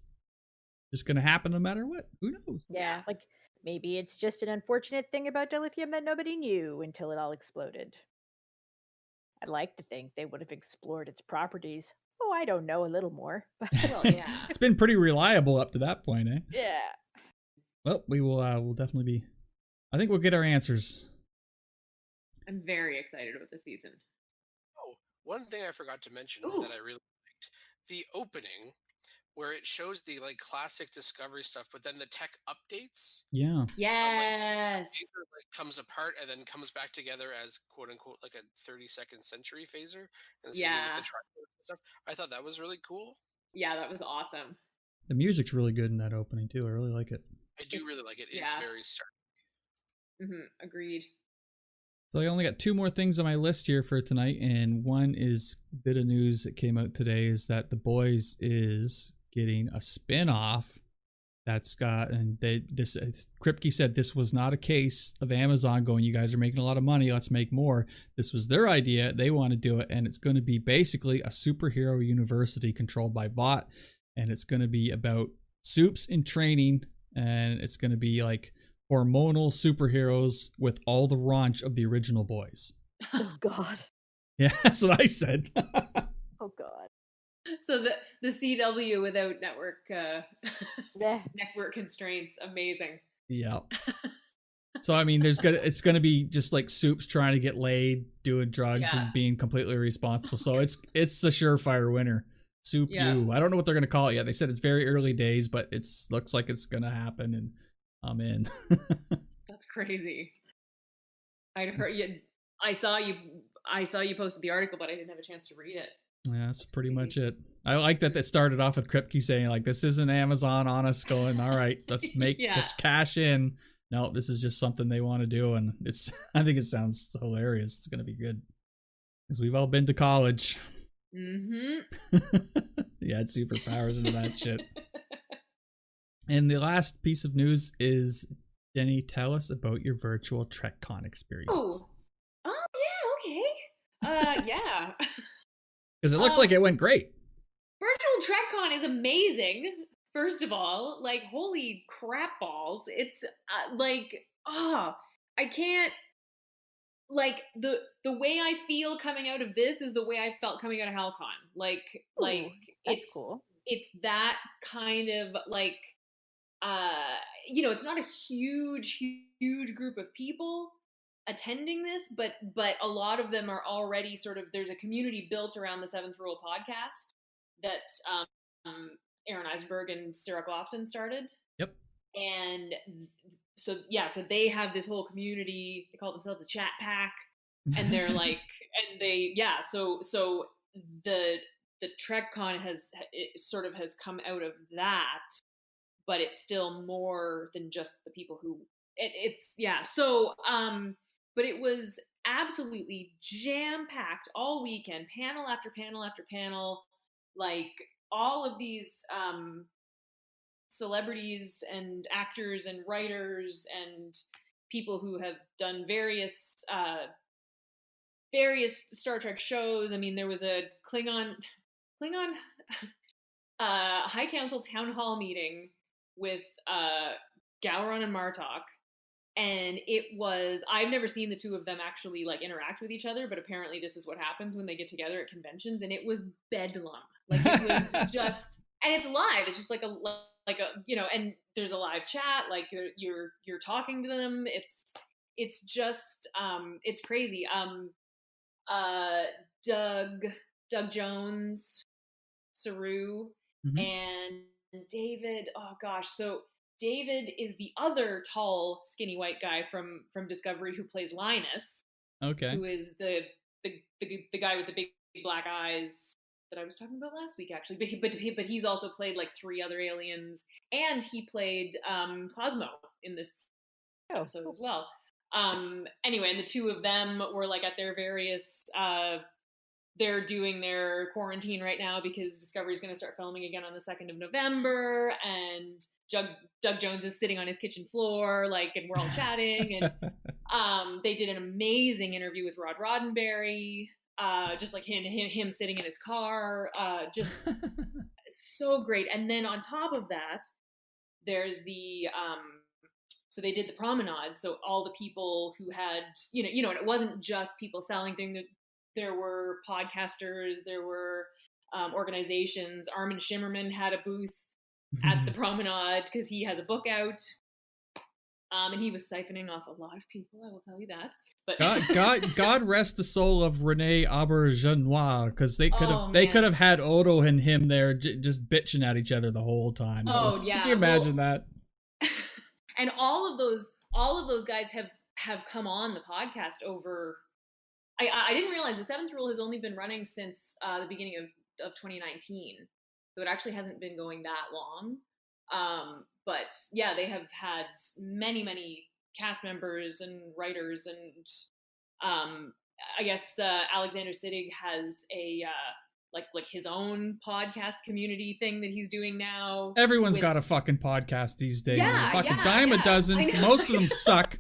gonna happen no matter what. Who knows? Yeah, like maybe it's just an unfortunate thing about dilithium that nobody knew until it all exploded. I'd like to think they would have explored its properties. Oh, I don't know, a little more. Well, yeah. It's been pretty reliable up to that point, eh? Yeah. Well, we will we'll definitely be, I think we'll get our answers. I'm very excited about the season. Oh, one thing I forgot to mention that I really liked, the opening where it shows the like classic Discovery stuff, but then the tech updates. Yeah. Yes. Like, comes apart and then comes back together as quote unquote like a 32nd century phaser. And with the stuff. I thought that was really cool. Yeah, that was awesome. The music's really good in that opening too. I really like it. I do really like it. It's very Star Trek. Agreed. So I only got two more things on my list here for tonight, and one is a bit of news that came out today is that The Boys is getting a spin-off that's got, and Kripke said this was not a case of Amazon going, you guys are making a lot of money, let's make more. This was their idea, they want to do it, and it's going to be basically a superhero university controlled by Vought, and it's going to be about soups in training, and it's going to be like hormonal superheroes with all the raunch of the original Boys. Oh God. Yeah, that's what I said. Oh God. So the CW without network constraints, amazing. Yeah. So I mean, it's gonna be just like Soups trying to get laid, doing drugs, and being completely irresponsible. So it's a surefire winner. Soup U. I don't know what they're gonna call it yet. They said it's very early days, but looks like it's gonna happen, and I'm in. That's crazy. I'd heard you. I saw you posted the article, but I didn't have a chance to read it. Yeah, that's pretty much it. I like that they started off with Kripke saying, like, this isn't Amazon on us going, all right, let's let's cash in. No, this is just something they want to do, and I think it sounds hilarious. It's going to be good. Because we've all been to college. Mm-hmm. Yeah, it's superpowers into that shit. And the last piece of news is, Jenny, tell us about your virtual TrekCon experience. Oh yeah, okay. Yeah. Because it looked like it went great. Virtual TrekCon is amazing. First of all, like, holy crap balls. It's I can't, like, the way I feel coming out of this is the way I felt coming out of HalCon. It's cool. It's that kind of like, it's not a huge group of people attending this, but a lot of them are already sort of, there's a community built around the Seventh Rule podcast that Aaron Eisenberg and Sarah Glofton started. Yep. And so they have this whole community. They call themselves a chat pack, and they're like, so the TrekCon has come out of that, but it's still more than just the people who it's yeah. So but it was absolutely jam-packed all weekend, panel after panel after panel, like all of these celebrities and actors and writers and people who have done various Star Trek shows. I mean, there was a Klingon High Council town hall meeting with Gowron and Martok, and it was, I've never seen the two of them actually like interact with each other, but apparently this is what happens when they get together at conventions, and it was bedlam. Like it was just, and it's live. It's just like a and there's a live chat. Like you're talking to them. It's just it's crazy. Doug Jones, Saru, and David. Oh gosh, so David is the other tall, skinny white guy from Discovery who plays Linus. Okay. Who is the guy with the big black eyes that I was talking about last week, actually. But he's also played like 3 other aliens, and he played Cosmo in this episode as well. Anyway, and the two of them were like at their various they're doing their quarantine right now because Discovery is going to start filming again on the 2nd of November, and Doug Jones is sitting on his kitchen floor, like, and we're all chatting, and they did an amazing interview with Rod Roddenberry, just like him sitting in his car, just so great. And then on top of that, there's the so they did the promenade, so all the people who had, you know, and it wasn't just people selling things. There were podcasters, there were organizations. Armin Shimmerman had a booth at the promenade because he has a book out, and he was siphoning off a lot of people, I will tell you that. But God rest the soul of Rene Auberjonois, because they could have had Odo and him there just bitching at each other the whole time. Oh yeah, could you imagine that? And all of those guys have come on the podcast over. I didn't realize the 7th Rule has only been running since the beginning of 2019, so it actually hasn't been going that long. But yeah, they have had many cast members and writers, and I guess Alexander Siddig has a like his own podcast community thing that he's doing now. Everyone's got a fucking podcast these days. Yeah, a fucking dime a dozen. Most of them suck.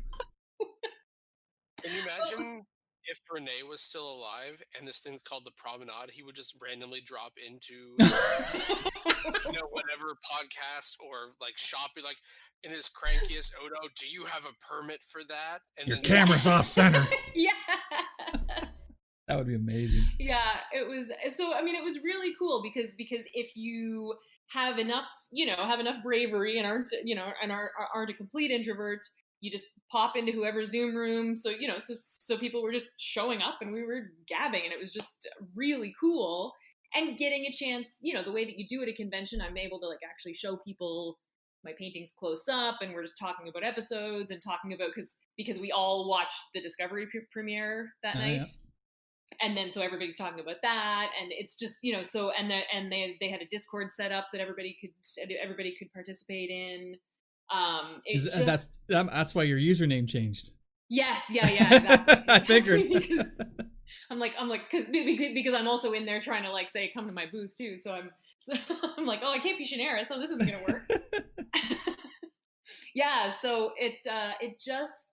Can you imagine if Renee was still alive and this thing's called the Promenade, he would just randomly drop into whatever podcast or like shop, be like, in his crankiest, Odo, do you have a permit for that? And your camera's off center. Yeah. That would be amazing. Yeah, it was. So I mean, it was really cool because if you have enough bravery and aren't a complete introvert, you just pop into whoever's Zoom room. So so people were just showing up and we were gabbing, and it was just really cool. And getting a chance, the way that you do at a convention, I'm able to like actually show people my paintings close up, and we're just talking about episodes and talking about because we all watched the Discovery premiere that night. Yeah. And then so everybody's talking about that, and it's just so they had a Discord set up that everybody could participate in. That's why your username changed. Yes, yeah, exactly. I figured. Because I'm like because I'm also in there trying to like say come to my booth too. So I'm like, oh, I can't be Shannara, so this isn't gonna work. Yeah, so it just.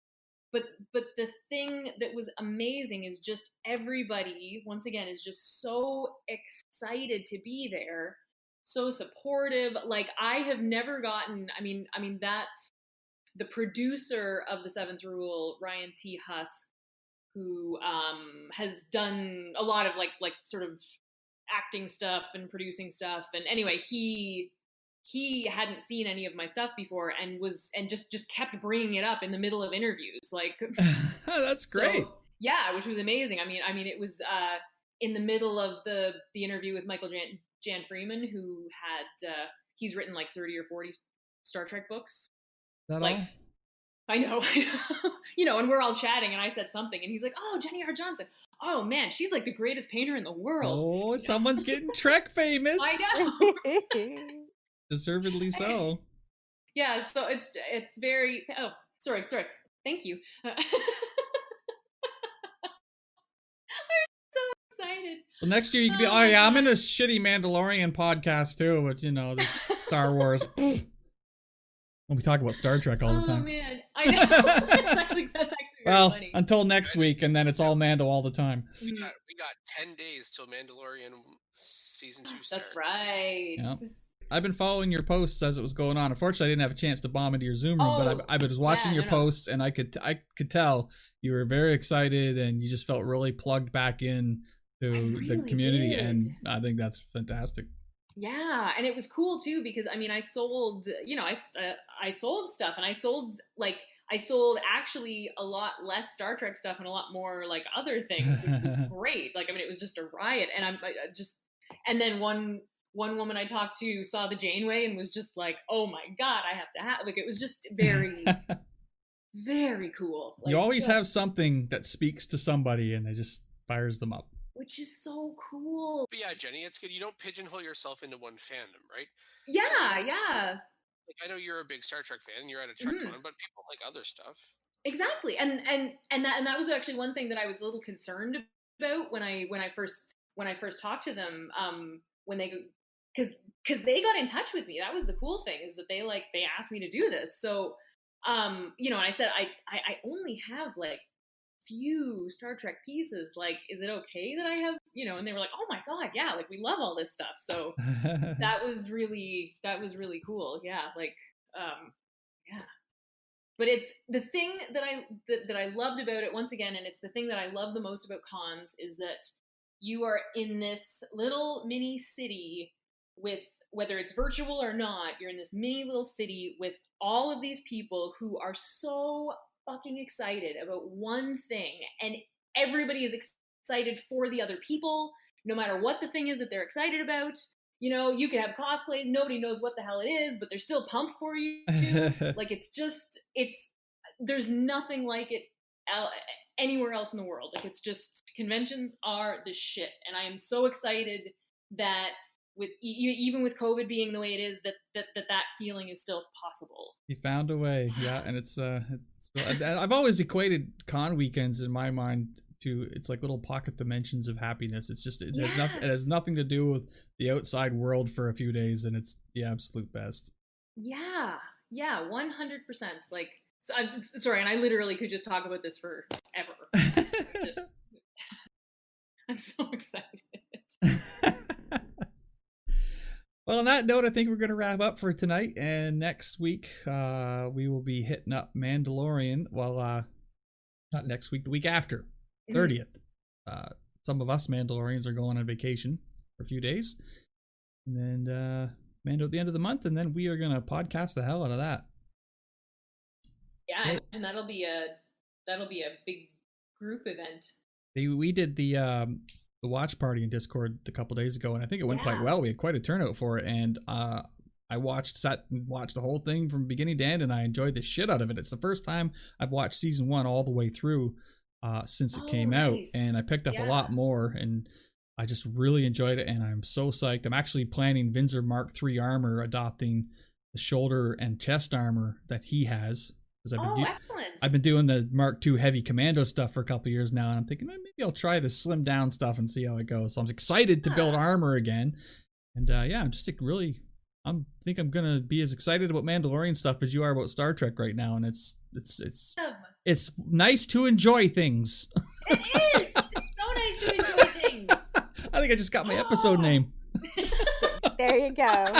But the thing that was amazing is just everybody, once again, is just so excited to be there, so supportive. Like I have never gotten, I mean that the producer of the 7th Rule, Ryan T. Husk, who has done a lot of like sort of acting stuff and producing stuff, and anyway, he hadn't seen any of my stuff before and just kept bringing it up in the middle of interviews. Like, that's great. So, yeah, which was amazing. I mean, it was in the middle of the interview with Michael Jan Freeman, who had he's written like 30 or 40 Star Trek books. That like, all? I know, and we're all chatting, and I said something, and he's like, "Oh, Jenny R. Johnson. Oh man, she's like the greatest painter in the world." Oh, someone's getting Trek famous. I know. Deservedly so. Yeah, so it's very. Oh, sorry. Thank you. I'm so excited. Well, next year you can be. Oh yeah, I'm in a shitty Mandalorian podcast too, but this Star Wars. When we talk about Star Trek all the time. Oh man, I know. that's actually very funny. Until next week, and then it's all Mando all the time. We got 10 days till Mandalorian season 2 starts. That's right. Yep. I've been following your posts as it was going on. Unfortunately, I didn't have a chance to bomb into your Zoom room, but I was watching your posts, and I could tell you were very excited, and you just felt really plugged back in to the community, and I think that's fantastic. Yeah, and it was cool too because I mean I sold, I sold stuff, and I sold actually a lot less Star Trek stuff and a lot more like other things, which was great. Like I mean it was just a riot, and and then one woman I talked to saw the Janeway and was just like, "Oh my god, I have to have." Like it was just very very cool. Like, you always have something that speaks to somebody and it just fires them up. Which is so cool. But yeah, Jenny, it's good. You don't pigeonhole yourself into one fandom, right? Yeah, so, yeah. Like I know you're a big Star Trek fan, and you're at a Trek con, but people like other stuff. Exactly, and that was actually one thing that I was a little concerned about when I first talked to them. When they because they got in touch with me. That was the cool thing, is that they asked me to do this. So, and I said I only have like few Star Trek pieces, like is it okay that I have, and they were like, oh my god, yeah, like we love all this stuff. So that was really cool. Yeah, like yeah. But it's the thing that I loved about it, once again, and it's the thing that I love the most about cons, is that you are in this little mini city with, whether it's virtual or not, you're in this mini little city with all of these people who are so fucking excited about one thing, and everybody is excited for the other people, no matter what the thing is that they're excited about. You can have cosplay, nobody knows what the hell it is, but they're still pumped for you. Like there's nothing like it anywhere else in the world. Like it's just, conventions are the shit, and I am so excited that with even with COVID being the way it is, that feeling is still possible. You found a way, yeah, and it's I've always equated con weekends in my mind to, it's like little pocket dimensions of happiness. It's just it has nothing to do with the outside world for a few days, and it's the absolute best. Yeah, 100%. Like, so I'm sorry, and I literally could just talk about this forever. I'm so excited. Well, on that note, I think we're going to wrap up for tonight. And next week, we will be hitting up Mandalorian. Well, not next week, the week after, 30th. Some of us Mandalorians are going on vacation for a few days. And then Mando at the end of the month. And then we are going to podcast the hell out of that. Yeah, and that'll be a big group event. We did the watch party in Discord a couple days ago, and I think it went quite well. We had quite a turnout for it, and I sat and watched the whole thing from beginning to end, and I enjoyed the shit out of it. It's the first time I've watched season 1 all the way through since it came out, and I picked up a lot more, and I just really enjoyed it, and I'm so psyched. I'm actually planning Windsor Mark III armor, adopting the shoulder and chest armor that he has. Excellent. I've been doing the Mark II heavy commando stuff for a couple years now, and I'm thinking maybe I'll try the slim down stuff and see how it goes. So I'm excited to build armor again, and I'm just I think I'm gonna be as excited about Mandalorian stuff as you are about Star Trek right now, and it's nice to enjoy things. It is. It's so nice to enjoy things. I think I just got my episode name. There you go.